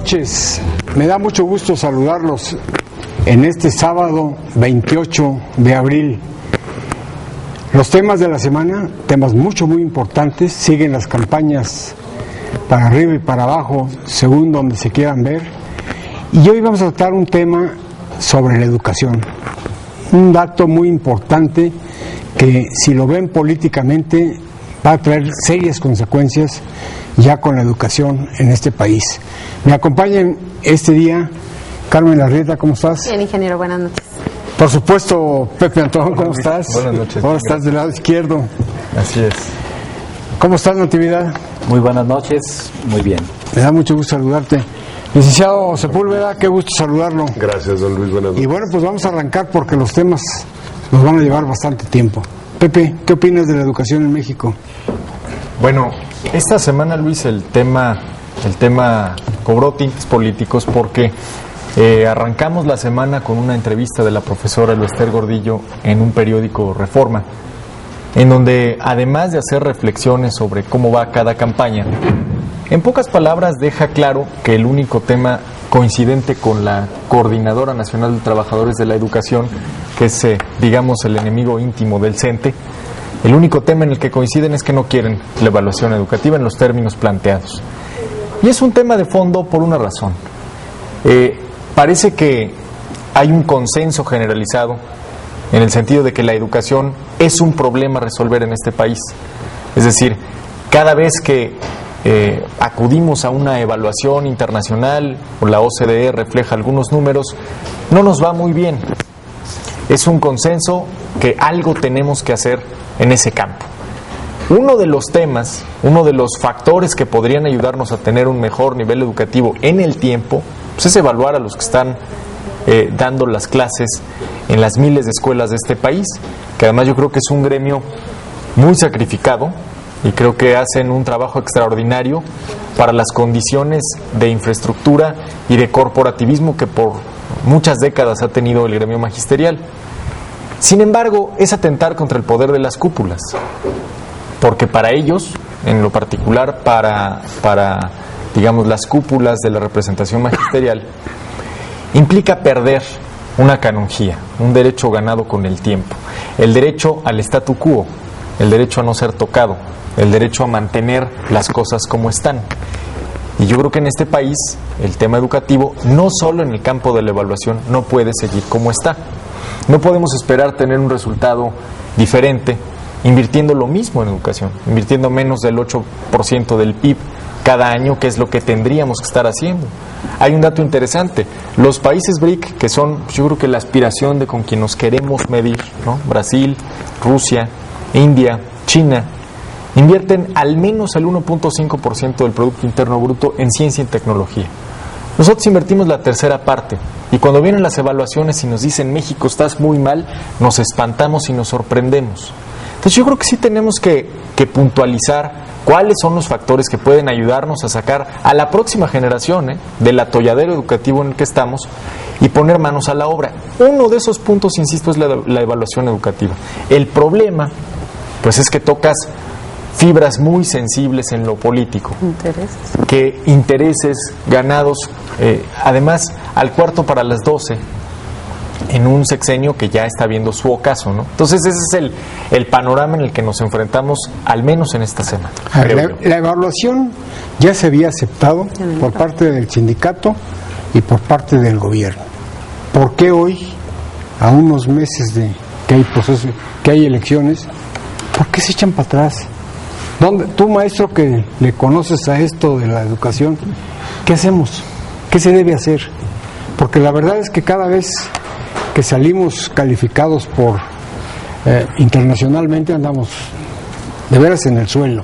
noches, me da mucho gusto saludarlos en este sábado 28 de abril. Los temas de la semana, temas muy importantes, siguen las campañas para arriba y para abajo, según donde se quieran ver. Y hoy vamos a tratar un tema sobre la educación, un dato muy importante que, si lo ven políticamente, va a traer serias consecuencias ya con la educación en este país. Me acompañan este día Carmen Larrieta, ¿cómo estás? Bien, ingeniero, buenas noches. Por supuesto, Pepe Antón, ¿cómo estás? Buenas noches. Ahora estás del lado izquierdo. Así es. ¿Cómo estás, Natividad? Muy buenas noches, muy bien. Me da mucho gusto saludarte. Licenciado Sepúlveda, qué gusto saludarlo. Gracias, don Luis, buenas noches. Y bueno, pues vamos a arrancar porque los temas nos van a llevar bastante tiempo. Pepe, ¿qué opinas de la educación en México? Bueno, esta semana, Luis, el tema cobró tintes políticos porque arrancamos la semana con una entrevista de la profesora Elvester Gordillo en un periódico Reforma, en donde, además de hacer reflexiones sobre cómo va cada campaña, en pocas palabras deja claro que el único tema coincidente con la Coordinadora Nacional de Trabajadores de la Educación, que es, digamos, el enemigo íntimo del CENTE, el único tema en el que coinciden es que no quieren la evaluación educativa en los términos planteados. Y es un tema de fondo por una razón. Parece que hay un consenso generalizado en el sentido de que la educación es un problema a resolver en este país. Es decir, cada vez que acudimos a una evaluación internacional, o la OCDE refleja algunos números, no nos va muy bien. Es un consenso que algo tenemos que hacer en ese campo. Uno de los temas, uno de los factores que podrían ayudarnos a tener un mejor nivel educativo en el tiempo, pues es evaluar a los que están dando las clases en las miles de escuelas de este país, que además yo creo que es un gremio muy sacrificado y creo que hacen un trabajo extraordinario para las condiciones de infraestructura y de corporativismo que por muchas décadas ha tenido el gremio magisterial. Sin embargo, es atentar contra el poder de las cúpulas, porque para ellos, en lo particular para digamos, las cúpulas de la representación magisterial, implica perder una canonjía, un derecho ganado con el tiempo, el derecho al statu quo, el derecho a no ser tocado, el derecho a mantener las cosas como están. Y yo creo que en este país el tema educativo, no solo en el campo de la evaluación, no puede seguir como está. No podemos esperar tener un resultado diferente invirtiendo lo mismo en educación, invirtiendo menos del 8% del PIB cada año, que es lo que tendríamos que estar haciendo. Hay un dato interesante: los países BRIC, que son, yo creo que la aspiración de con quien nos queremos medir, ¿no? Brasil, Rusia, India, China, invierten al menos el 1.5% del Producto Interno Bruto en ciencia y tecnología. Nosotros invertimos la tercera parte, y cuando vienen las evaluaciones y nos dicen México estás muy mal, nos espantamos y nos sorprendemos. Entonces yo creo que sí tenemos que puntualizar cuáles son los factores que pueden ayudarnos a sacar a la próxima generación del atolladero educativo en el que estamos y poner manos a la obra. Uno de esos puntos, insisto, es la evaluación educativa. El problema, pues, es que tocas fibras muy sensibles en lo político, intereses ganados, además al 11:45 en un sexenio que ya está viendo su ocaso, ¿no? Entonces ese es el panorama en el que nos enfrentamos, al menos en esta semana. La evaluación ya se había aceptado por parte del sindicato y por parte del gobierno. ¿Por qué hoy, a unos meses de que hay proceso, que hay elecciones, por qué se echan para atrás? Tú, maestro, que le conoces a esto de la educación, ¿qué hacemos? ¿Qué se debe hacer? Porque la verdad es que cada vez que salimos calificados por internacionalmente andamos de veras en el suelo.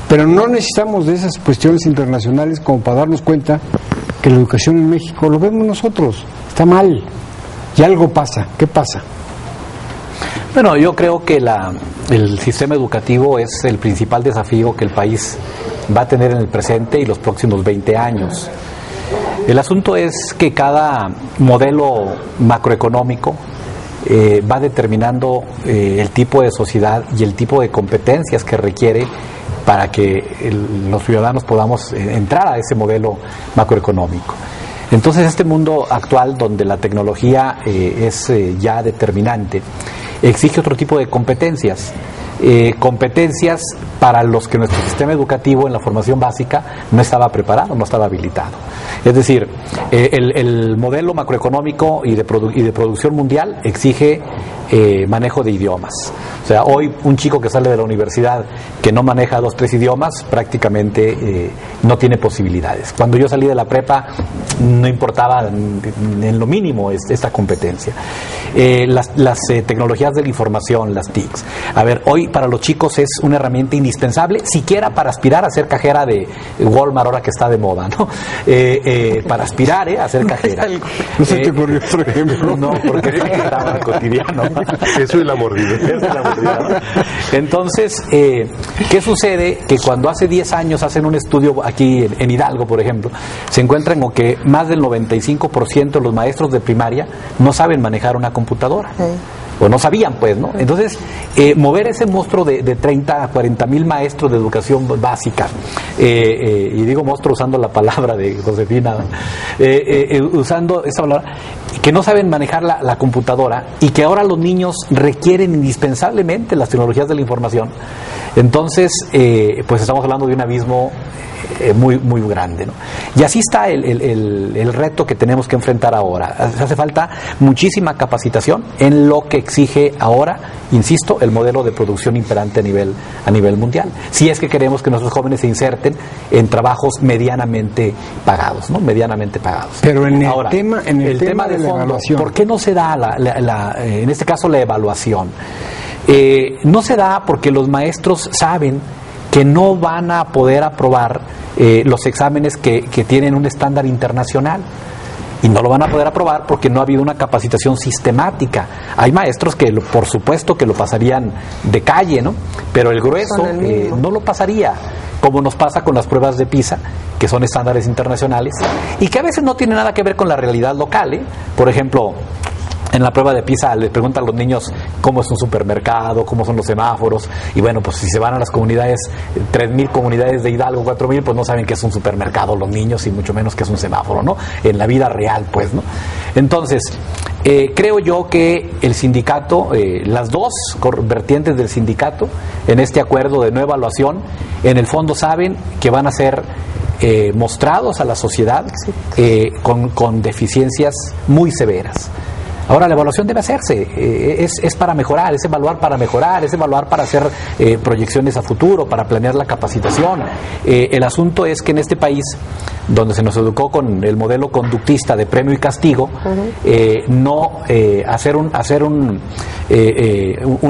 Pero no necesitamos de esas cuestiones internacionales como para darnos cuenta que la educación en México, lo vemos nosotros, está mal. Y algo pasa. ¿Qué pasa? Bueno, yo creo que el sistema educativo es el principal desafío que el país va a tener en el presente y los próximos 20 años. El asunto es que cada modelo macroeconómico va determinando el tipo de sociedad y el tipo de competencias que requiere para que los ciudadanos podamos entrar a ese modelo macroeconómico. Entonces, este mundo actual donde la tecnología es ya determinante, exige otro tipo de competencias. Competencias para los que nuestro sistema educativo en la formación básica no estaba preparado, no estaba habilitado. Es decir, el modelo macroeconómico y de producción mundial exige manejo de idiomas. O sea, hoy un chico que sale de la universidad que no maneja 2, 3 idiomas prácticamente no tiene posibilidades. Cuando yo salí de la prepa no importaba en lo mínimo esta competencia. Las tecnologías de la información, las TICs. A ver, hoy para los chicos es una herramienta indispensable, siquiera para aspirar a ser cajera de Walmart ahora que está de moda, ¿no? Para aspirar a ser cajera. No se te ocurrió otro ejemplo. No, porque estaba cotidiano. Eso y la mordida. Entonces, ¿qué sucede? Que cuando hace 10 años hacen un estudio aquí en Hidalgo, por ejemplo, se encuentran con que más del 95% de los maestros de primaria no saben manejar una computadora. O no sabían, pues, ¿no? Entonces, mover ese monstruo de 30 a 40 mil maestros de educación básica, y digo monstruo usando la palabra de Josefina, usando esa palabra, que no saben manejar la computadora y que ahora los niños requieren indispensablemente las tecnologías de la información. Entonces, pues estamos hablando de un abismo muy, muy grande, ¿no? Y así está el reto que tenemos que enfrentar ahora. Hace falta muchísima capacitación en lo que exige ahora, insisto, el modelo de producción imperante a nivel mundial. Si es que queremos que nuestros jóvenes se inserten en trabajos medianamente pagados, ¿no? Medianamente pagados. Pero en el ahora, tema de la evaluación, ¿por qué no se da en este caso la evaluación? No se da porque los maestros saben que no van a poder aprobar los exámenes que tienen un estándar internacional. Y no lo van a poder aprobar porque no ha habido una capacitación sistemática. Hay maestros que, por supuesto, que lo pasarían de calle, ¿no? Pero el grueso no lo pasaría, como nos pasa con las pruebas de PISA, que son estándares internacionales, y que a veces no tiene nada que ver con la realidad local, ¿eh? Por ejemplo, en la prueba de PISA les preguntan a los niños cómo es un supermercado, cómo son los semáforos, y bueno, pues si se van a las comunidades, 3.000 comunidades de Hidalgo, 4.000, pues no saben qué es un supermercado los niños, y mucho menos qué es un semáforo, ¿no? En la vida real, pues, ¿no? Entonces, creo yo que el sindicato, las dos vertientes del sindicato, en este acuerdo de no evaluación, en el fondo saben que van a ser mostrados a la sociedad con deficiencias muy severas. Ahora, la evaluación debe hacerse, es para mejorar, es evaluar para mejorar, es evaluar para hacer proyecciones a futuro, para planear la capacitación. El asunto es que en este país, donde se nos educó con el modelo conductista de premio y castigo, hacer una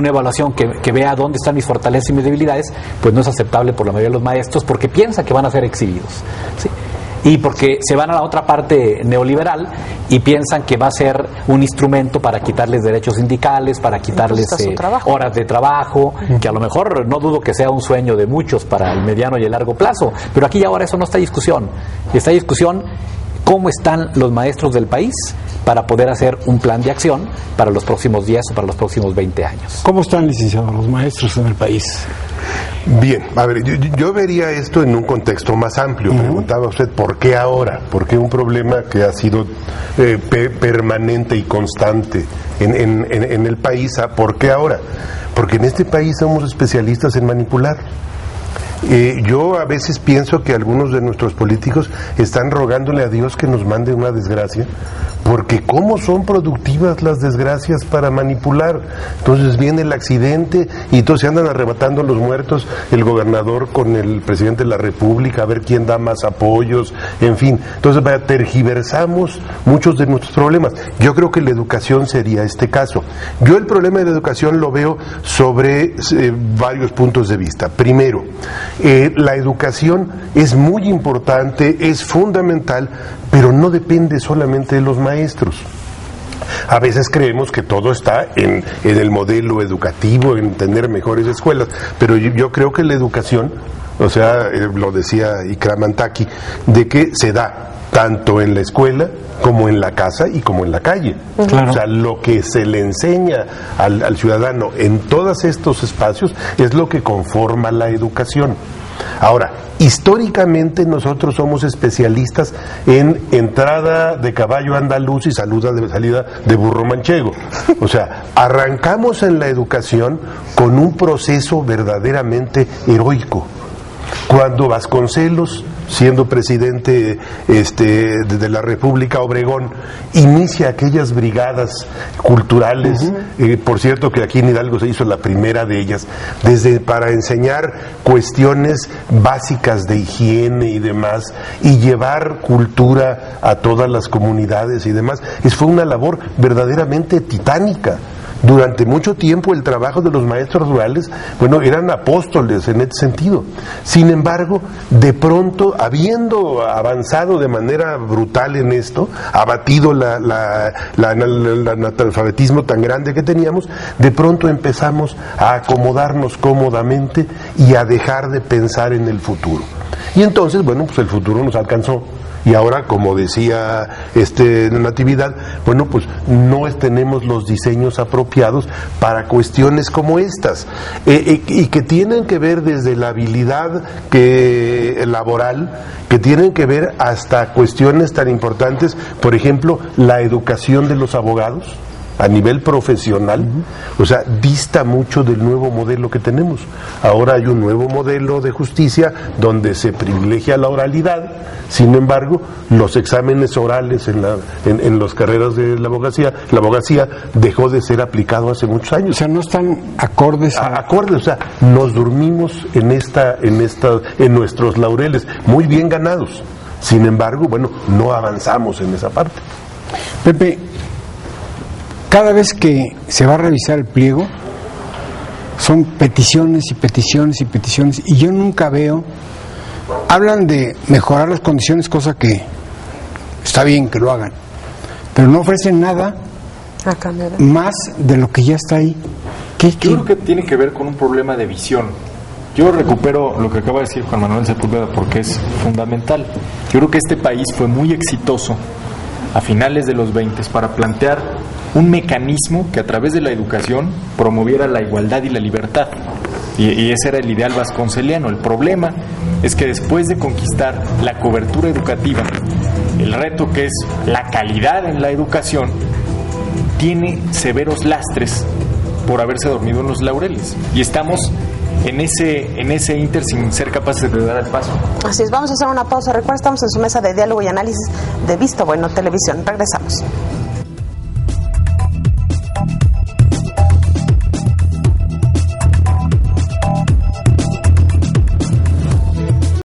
evaluación que vea dónde están mis fortalezas y mis debilidades, pues no es aceptable por la mayoría de los maestros, porque piensan que van a ser exhibidos, ¿sí? Y porque se van a la otra parte neoliberal y piensan que va a ser un instrumento para quitarles derechos sindicales, para quitarles horas de trabajo, que a lo mejor no dudo que sea un sueño de muchos para el mediano y el largo plazo, pero aquí y ahora eso no está en discusión. Está en discusión cómo están los maestros del país para poder hacer un plan de acción para los próximos 10 o para los próximos 20 años. ¿Cómo están, licenciados, los maestros en el país? Bien, a ver, yo vería esto en un contexto más amplio. Preguntaba usted, ¿por qué ahora? ¿Por qué un problema que ha sido permanente y constante en el país? ¿Por qué ahora? Porque en este país somos especialistas en manipular. Yo a veces pienso que algunos de nuestros políticos están rogándole a Dios que nos mande una desgracia, porque cómo son productivas las desgracias para manipular. Entonces viene el accidente y entonces se andan arrebatando los muertos el gobernador con el presidente de la República a ver quién da más apoyos, en fin. Entonces tergiversamos muchos de nuestros problemas. Yo creo que la educación sería este caso. Yo el problema de la educación lo veo sobre varios puntos de vista. Primero, la educación es muy importante, es fundamental, pero no depende solamente de los maestros. A veces creemos que todo está en el modelo educativo, en tener mejores escuelas, pero yo creo que la educación, o sea, lo decía Ikram Antaki, de que se da tanto en la escuela como en la casa y como en la calle. Claro. O sea, lo que se le enseña al ciudadano en todos estos espacios es lo que conforma la educación. Ahora, históricamente nosotros somos especialistas en entrada de caballo andaluz y salida de burro manchego. O sea, arrancamos en la educación con un proceso verdaderamente heroico. Cuando Vasconcelos, siendo presidente de la República Obregón, inicia aquellas brigadas culturales, por cierto que aquí en Hidalgo se hizo la primera de ellas, para enseñar cuestiones básicas de higiene y demás, y llevar cultura a todas las comunidades y demás. Fue una labor verdaderamente titánica. Durante mucho tiempo el trabajo de los maestros rurales, eran apóstoles en este sentido. Sin embargo, de pronto, habiendo avanzado de manera brutal en esto, abatido el analfabetismo tan grande que teníamos, de pronto empezamos a acomodarnos cómodamente y a dejar de pensar en el futuro. Y entonces, el futuro nos alcanzó. Y ahora, como decía Natividad, no tenemos los diseños apropiados para cuestiones como estas, y que tienen que ver desde la habilidad laboral, que tienen que ver hasta cuestiones tan importantes, por ejemplo, la educación de los abogados a nivel profesional, dista mucho del nuevo modelo que tenemos. Ahora hay un nuevo modelo de justicia donde se privilegia la oralidad. Sin embargo, los exámenes orales en las carreras de la abogacía dejó de ser aplicado hace muchos años. O sea, no están acordes nos dormimos en nuestros laureles, muy bien ganados. Sin embargo, no avanzamos en esa parte. Pepe, cada vez que se va a revisar el pliego, son peticiones y peticiones y peticiones, y yo nunca veo. Hablan de mejorar las condiciones, cosa que está bien que lo hagan, pero no ofrecen nada más de lo que ya está ahí. Yo creo que tiene que ver con un problema de visión. Yo recupero lo que acaba de decir Juan Manuel Sepúlveda porque es fundamental. Yo creo que este país fue muy exitoso a finales de los 20 para plantear un mecanismo que a través de la educación promoviera la igualdad y la libertad. Y ese era el ideal vasconceliano. El problema es que después de conquistar la cobertura educativa, el reto que es la calidad en la educación tiene severos lastres por haberse dormido en los laureles. Y estamos en ese ínter sin ser capaces de dar el paso. Así es, vamos a hacer una pausa. Recuerda, estamos en su mesa de diálogo y análisis de Visto Bueno Televisión. Regresamos.